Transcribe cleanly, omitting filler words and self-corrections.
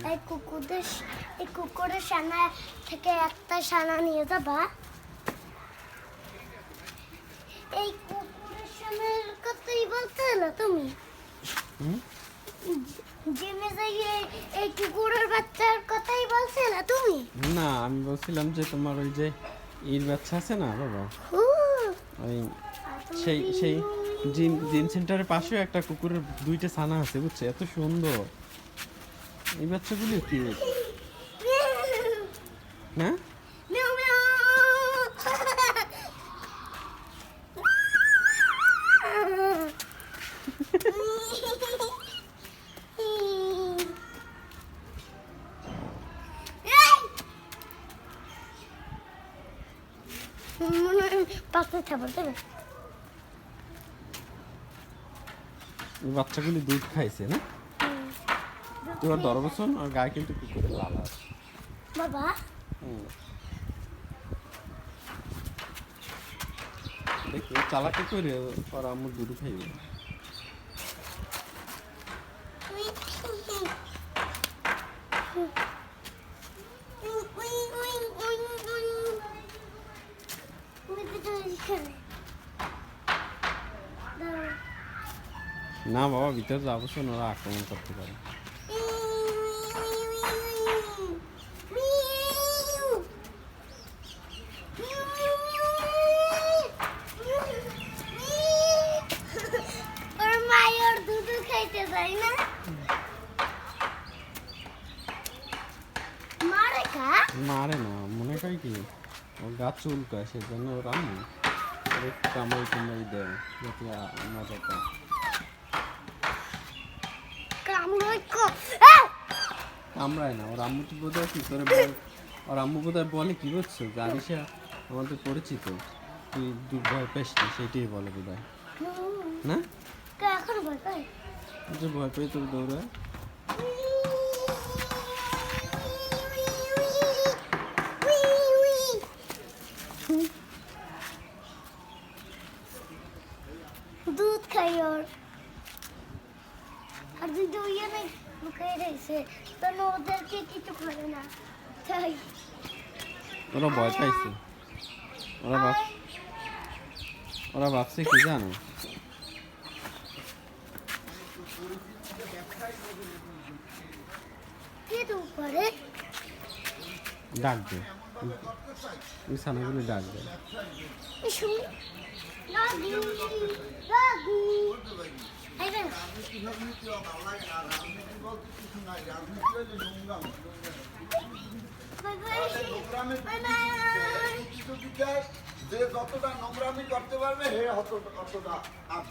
এই কুকুরের ছানা থেকে একটা ছানা নিয়ে যাবা। এই কুকুরের ছানার কথাই বলতে না তুমি? জিমে যাইয়ে এই কুকুরের বাচ্চার কথাই বলছে না তুমি? না, আমি বলছিলাম যে তোমার ওই যে ইর বাচ্চা আছে না বাবা, ওই সেই জিম সেন্টারের পাশেও একটা কুকুরের দুইটা ছানা আছে, বুঝছো? এত সুন্দর এই বাচ্চাগুলো কি না? মিয়াও মিয়াও। পাশে খাবার দেবে। এই বাচ্চাগুলি দুধ খাইছে না? তোমার 10 বছর আর গায়ে কিন্তু কুকুরের লাল আছে বাবা। দেখো চালাকি করে ওরা আমার দুধ খাইবে। না বাবা, ভিতরে যাবো, শোন, ওরা আক্রমণ করতে পারে। ওর মায়ের দুধ খাইতে যায় না? মারে কা? মারে না, মনে হয় কি ও গা চুলকায়, সেজন্য ওরা কামড় টামড় দেয় যাতে মজা পায়। কামড়ায় না, ওর আম্মু তো বোধহয় কি করে ওর আম্মু বোধহয় বলে কি বুঝছো, যে আরিশা আমাদের পরিচিত, তুই ভয় পাস না, সেইটাই বলে বোধহয় না? এখন ভয় পাই? যে ভয় পেয়ে তোর দৌড়ায়। দুধ খাই ওর, আর দুধ ওইয়ে নেই লুকাই রয়েছে, তাহলে ওদেরকে কিছু করে না তাই। ওরা ভয় পাইছে, ওরা ভাবছে কি জানো, কে তো করে ডাক দে, ওই ছানাগুলি ডাক দে। লাগু লাগু আইবেন। যে যতটা নোংরামি করতে পারবে হে অতটা